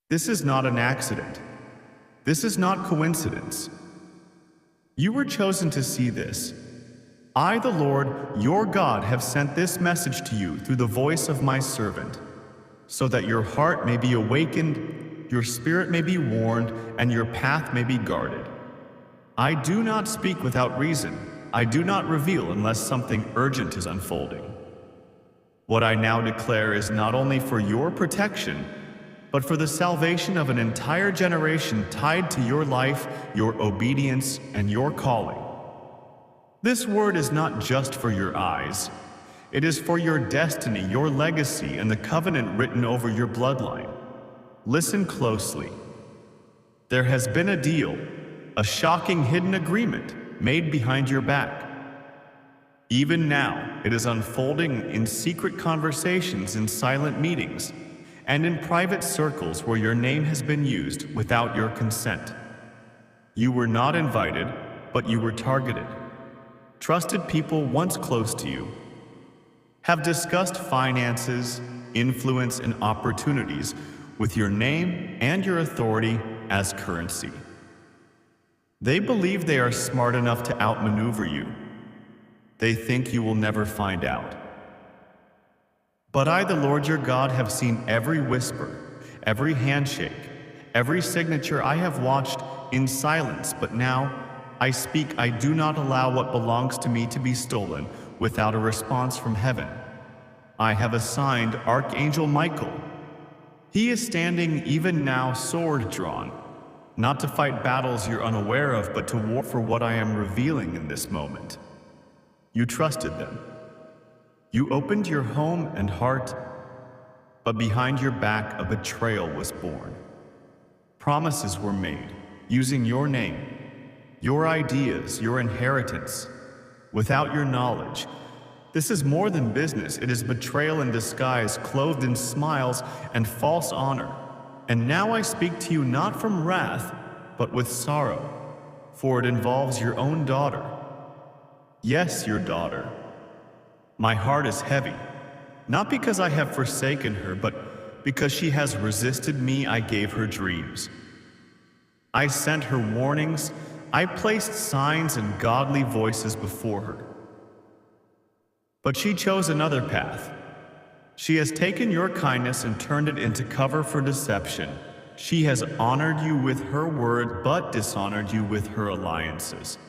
This is not an accident. This is not coincidence. You were chosen to see this. I, the Lord, your God, have sent this message to you through the voice of my servant, so that your heart may be awakened, your spirit may be warned, and your path may be guarded. I do not speak without reason. I do not reveal unless something urgent is unfolding. What I now declare is not only for your protection, but for the salvation of an entire generation tied to your life, your obedience, and your calling. This word is not just for your eyes. It is for your destiny, your legacy, and the covenant written over your bloodline. Listen closely. There has been a deal, a shocking hidden agreement made behind your back. Even now, it is unfolding in secret conversations, in silent meetings, and in private circles where your name has been used without your consent. You were not invited, but you were targeted. Trusted people once close to you have discussed finances, influence, and opportunities with your name and your authority as currency. They believe they are smart enough to outmaneuver you. They think you will never find out. But I, the Lord your God, have seen every whisper, every handshake, every signature. I have watched in silence, but now I speak. I do not allow what belongs to me to be stolen without a response from heaven. I have assigned Archangel Michael. He is standing even now, sword drawn, not to fight battles you're unaware of, but to war for what I am revealing in this moment. You trusted them. You opened your home and heart, but behind your back a betrayal was born. Promises were made using your name, your ideas, your inheritance, without your knowledge. This is more than business. It is betrayal in disguise, clothed in smiles and false honor. And now I speak to you not from wrath, but with sorrow, for it involves your own daughter. Yes, your daughter. My heart is heavy, not because I have forsaken her, but because she has resisted me. I gave her dreams. I sent her warnings. I placed signs and godly voices before her. But she chose another path. She has taken your kindness and turned it into cover for deception. She has honored you with her word, but dishonored you with her alliances.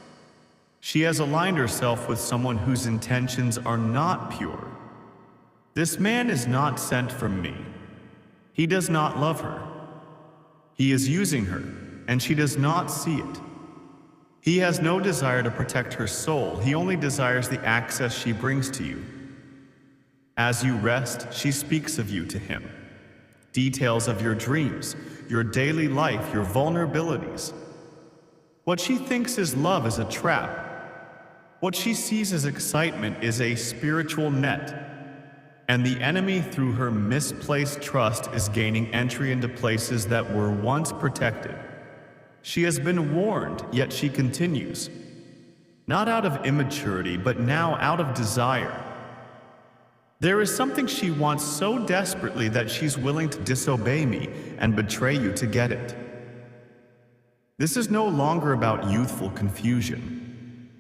She has aligned herself with someone whose intentions are not pure. This man is not sent from me. He does not love her. He is using her, and she does not see it. He has no desire to protect her soul. He only desires the access she brings to you. As you rest, she speaks of you to him. Details of your dreams, your daily life, your vulnerabilities. What she thinks is love is a trap. What she sees as excitement is a spiritual net. And the enemy, through her misplaced trust, is gaining entry into places that were once protected. She has been warned, yet she continues. Not out of immaturity, but now out of desire. There is something she wants so desperately that she's willing to disobey me and betray you to get it. This is no longer about youthful confusion.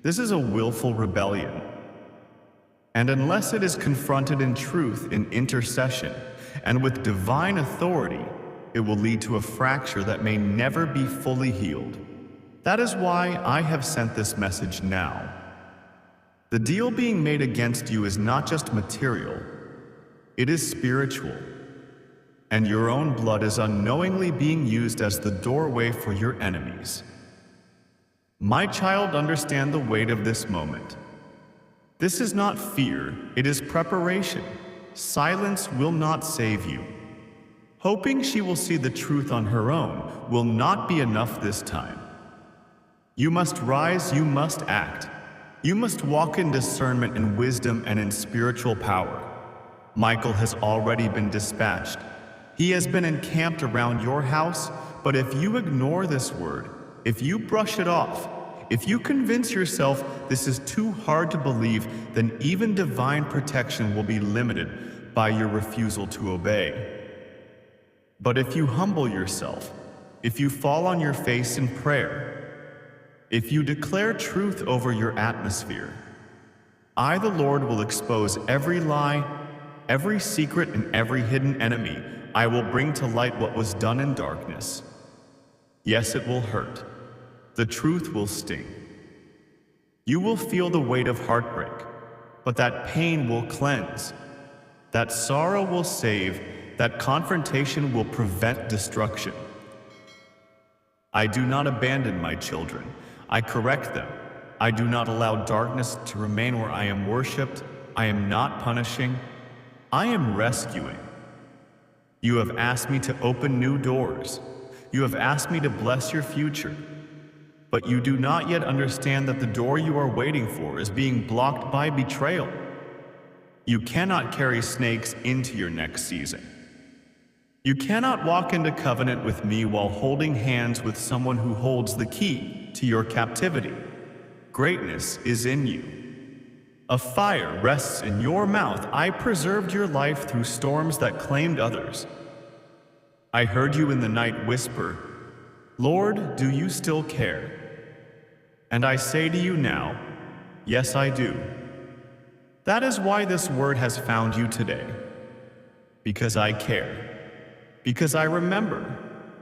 This is a willful rebellion. And unless it is confronted in truth, in intercession, and with divine authority, it will lead to a fracture that may never be fully healed. That is why I have sent this message now. The deal being made against you is not just material, it is spiritual. And your own blood is unknowingly being used as the doorway for your enemies. My child, understand the weight of this moment. This is not fear, it is preparation. Silence will not save you. Hoping she will see the truth on her own will not be enough this time. You must rise, you must act. You must walk in discernment and wisdom and in spiritual power. Michael has already been dispatched. He has been encamped around your house, but if you ignore this word, if you brush it off, if you convince yourself this is too hard to believe, then even divine protection will be limited by your refusal to obey. But if you humble yourself, if you fall on your face in prayer, if you declare truth over your atmosphere, I, the Lord, will expose every lie, every secret, and every hidden enemy. I will bring to light what was done in darkness. Yes, it will hurt. The truth will sting. You will feel the weight of heartbreak, but that pain will cleanse. That sorrow will save. That confrontation will prevent destruction. I do not abandon my children. I correct them. I do not allow darkness to remain where I am worshipped. I am not punishing. I am rescuing. You have asked me to open new doors. You have asked me to bless your future. But you do not yet understand that the door you are waiting for is being blocked by betrayal. You cannot carry snakes into your next season. You cannot walk into covenant with me while holding hands with someone who holds the key to your captivity. Greatness is in you. A fire rests in your mouth. I preserved your life through storms that claimed others. I heard you in the night whisper, Lord, do you still care? And I say to you now, yes, I do. That is why this word has found you today. Because I care. Because I remember.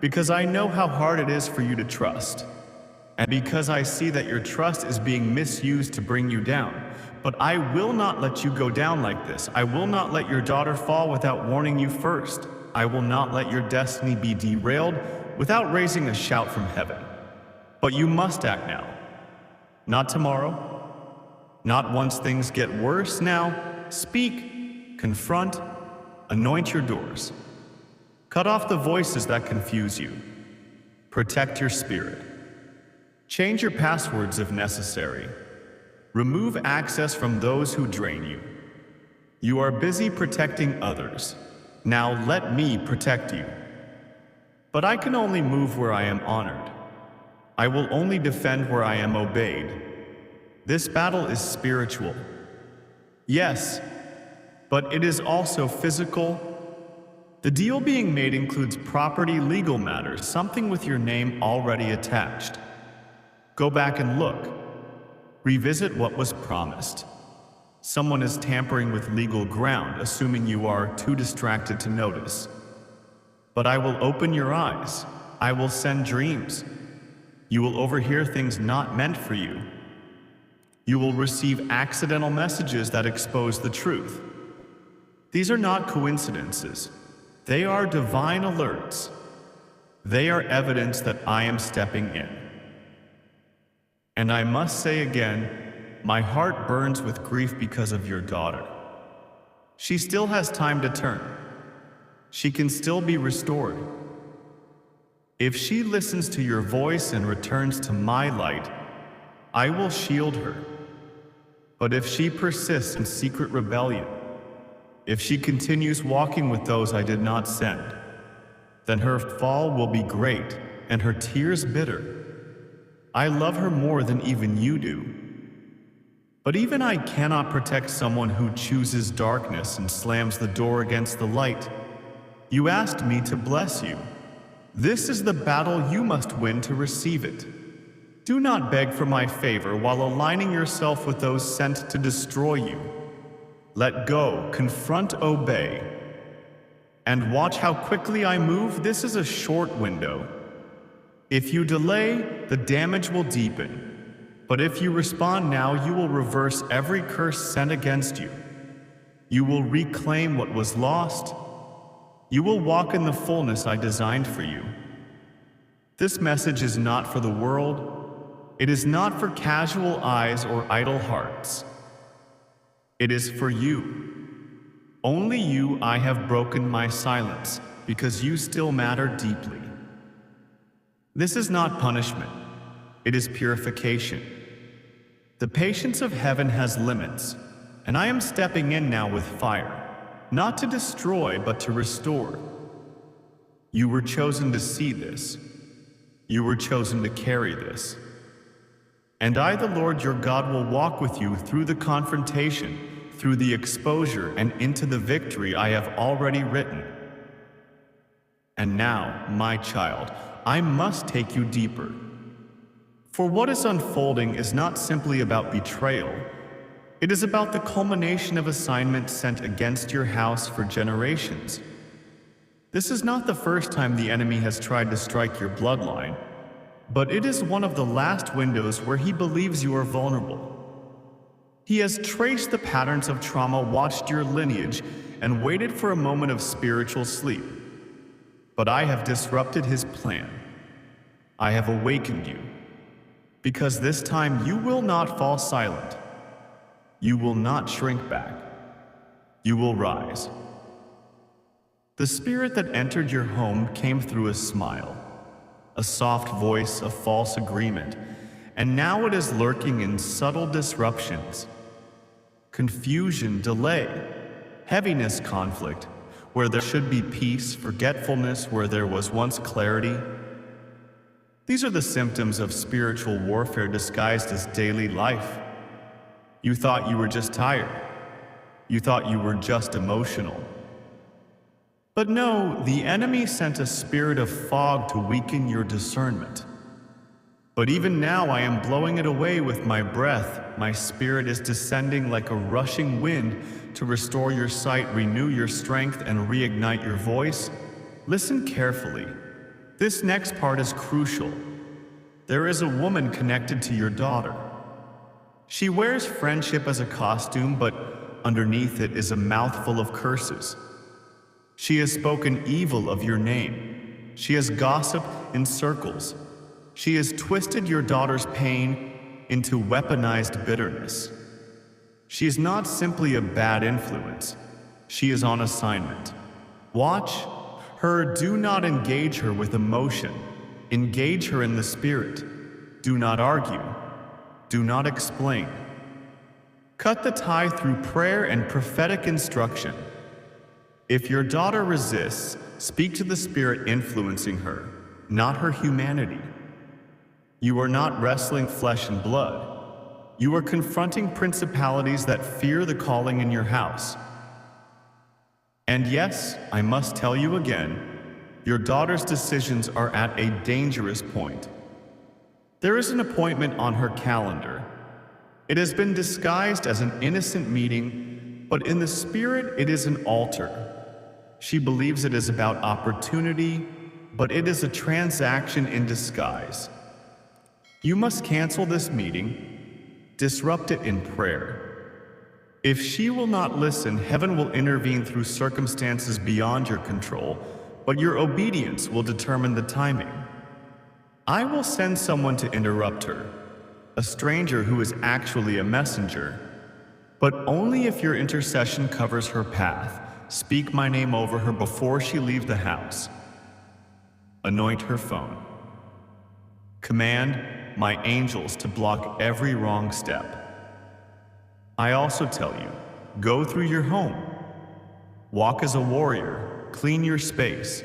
Because I know how hard it is for you to trust. And because I see that your trust is being misused to bring you down. But I will not let you go down like this. I will not let your daughter fall without warning you first. I will not let your destiny be derailed without raising a shout from heaven. But you must act now. Not tomorrow. Not once things get worse. Now, speak, confront, anoint your doors. Cut off the voices that confuse you. Protect your spirit. Change your passwords if necessary. Remove access from those who drain you. You are busy protecting others. Now let me protect you. But I can only move where I am honored. I will only defend where I am obeyed. This battle is spiritual. Yes, but it is also physical. The deal being made includes property, legal matters, something with your name already attached. Go back and look. Revisit what was promised. Someone is tampering with legal ground, assuming you are too distracted to notice. But I will open your eyes. I will send dreams. You will overhear things not meant for you. You will receive accidental messages that expose the truth. These are not coincidences. They are divine alerts. They are evidence that I am stepping in. And I must say again, my heart burns with grief because of your daughter. She still has time to turn. She can still be restored. If she listens to your voice and returns to my light, I will shield her. But if she persists in secret rebellion, if she continues walking with those I did not send, then her fall will be great and her tears bitter. I love her more than even you do. But even I cannot protect someone who chooses darkness and slams the door against the light. You asked me to bless you. This is the battle you must win to receive it. Do not beg for my favor while aligning yourself with those sent to destroy you. Let go, confront, obey. And watch how quickly I move. This is a short window. If you delay, the damage will deepen. But if you respond now, you will reverse every curse sent against you. You will reclaim what was lost. You will walk in the fullness I designed for you. This message is not for the world. It is not for casual eyes or idle hearts. It is for you. Only you I have broken my silence, because you still matter deeply. This is not punishment. It is purification. The patience of heaven has limits, and I am stepping in now with fire, not to destroy, but to restore. You were chosen to see this. You were chosen to carry this. And I, the Lord your God, will walk with you through the confrontation, through the exposure, and into the victory I have already written. And And now, my child, I must take you deeper. For what is unfolding is not simply about betrayal. It is about the culmination of assignments sent against your house for generations. This is not the first time the enemy has tried to strike your bloodline, but it is one of the last windows where he believes you are vulnerable. He has traced the patterns of trauma, watched your lineage, and waited for a moment of spiritual sleep. But I have disrupted his plan. I have awakened you. Because this time you will not fall silent. You will not shrink back. You will rise. The spirit that entered your home came through a smile, a soft voice, a false agreement, and now it is lurking in subtle disruptions. Confusion, delay, heaviness, conflict, where there should be peace, forgetfulness where there was once clarity. These are the symptoms of spiritual warfare disguised as daily life. You thought you were just tired. You thought you were just emotional. But no, the enemy sent a spirit of fog to weaken your discernment. But even now I am blowing it away with my breath. My spirit is descending like a rushing wind to restore your sight, renew your strength, and reignite your voice. Listen carefully. This next part is crucial. There is a woman connected to your daughter. She wears friendship as a costume, but underneath it is a mouthful of curses. She has spoken evil of your name. She has gossiped in circles. She has twisted your daughter's pain into weaponized bitterness. She is not simply a bad influence. She is on assignment. Watch her. Do not engage her with emotion. Engage her in the spirit. Do not argue. Do not explain. Cut the tie through prayer and prophetic instruction. If your daughter resists, speak to the spirit influencing her, not her humanity. You are not wrestling flesh and blood. You are confronting principalities that fear the calling in your house. And yes, I must tell you again, your daughter's decisions are at a dangerous point. There is an appointment on her calendar. It has been disguised as an innocent meeting, but in the spirit it is an altar. She believes it is about opportunity, but it is a transaction in disguise. You must cancel this meeting, disrupt it in prayer. If she will not listen, heaven will intervene through circumstances beyond your control, but your obedience will determine the timing. I will send someone to interrupt her, a stranger who is actually a messenger, but only if your intercession covers her path. Speak my name over her before she leaves the house. Anoint her phone. Command my angels to block every wrong step. I also tell you, go through your home. Walk as a warrior, clean your space.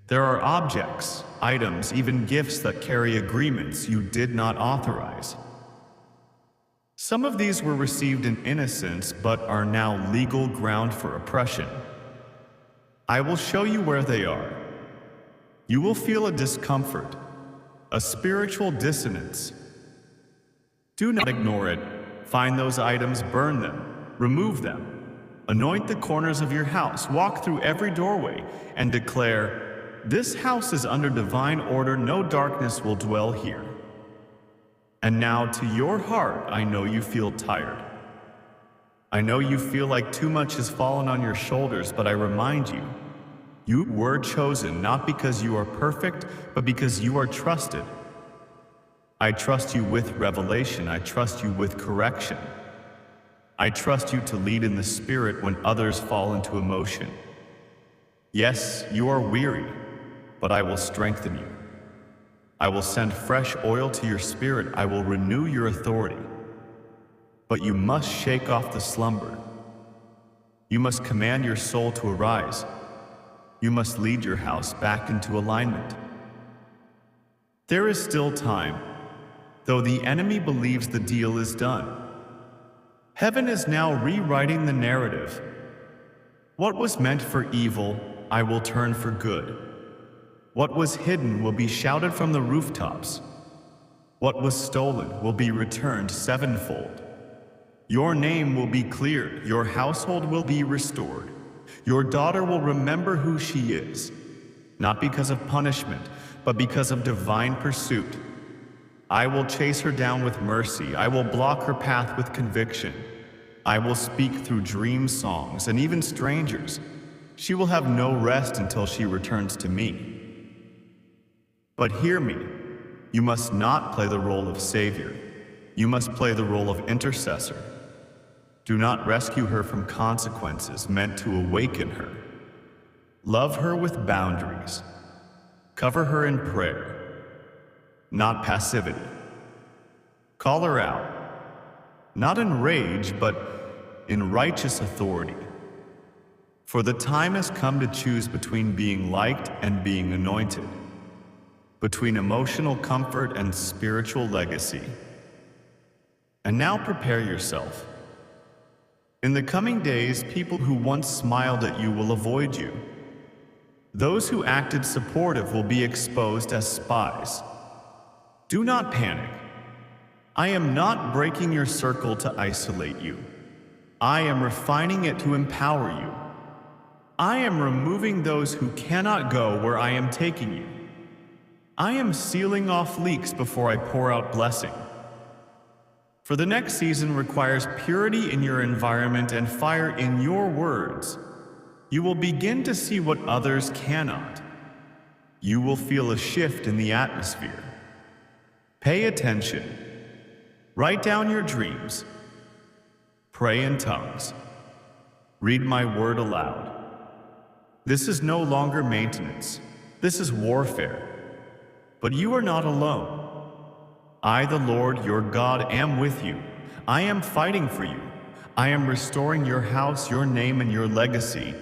There are objects, items, even gifts that carry agreements you did not authorize. Some of these were received in innocence, but are now legal ground for oppression. I will show you where they are. You will feel a discomfort, a spiritual dissonance. Do not ignore it. Find those items, burn them, remove them. Anoint the corners of your house, walk through every doorway, and declare, "This house is under divine order, no darkness will dwell here." And now to your heart, I know you feel tired. I know you feel like too much has fallen on your shoulders, but I remind you, you were chosen not because you are perfect, but because you are trusted. I trust you with revelation. I trust you with correction. I trust you to lead in the spirit when others fall into emotion. Yes, you are weary, but I will strengthen you. I will send fresh oil to your spirit. I will renew your authority. But you must shake off the slumber. You must command your soul to arise. You must lead your house back into alignment. There is still time, though the enemy believes the deal is done. Heaven is now rewriting the narrative. What was meant for evil, I will turn for good. What was hidden will be shouted from the rooftops. What was stolen will be returned sevenfold. Your name will be cleared, your household will be restored. Your daughter will remember who she is, not because of punishment, but because of divine pursuit. I will chase her down with mercy. I will block her path with conviction. I will speak through dream songs and even strangers. She will have no rest until she returns to me. But hear me, you must not play the role of savior. You must play the role of intercessor. Do not rescue her from consequences meant to awaken her. Love her with boundaries. Cover her in prayer, not passivity. Call her out, not in rage, but in righteous authority. For the time has come to choose between being liked and being anointed, between emotional comfort and spiritual legacy. And now prepare yourself. In the coming days, people who once smiled at you will avoid you. Those who acted supportive will be exposed as spies. Do not panic. I am not breaking your circle to isolate you. I am refining it to empower you. I am removing those who cannot go where I am taking you. I am sealing off leaks before I pour out blessing. For the next season requires purity in your environment and fire in your words. You will begin to see what others cannot. You will feel a shift in the atmosphere. Pay attention. Write down your dreams. Pray in tongues. Read my word aloud. This is no longer maintenance. This is warfare. But you are not alone. I, the Lord, your God, am with you. I am fighting for you. I am restoring your house, your name, and your legacy.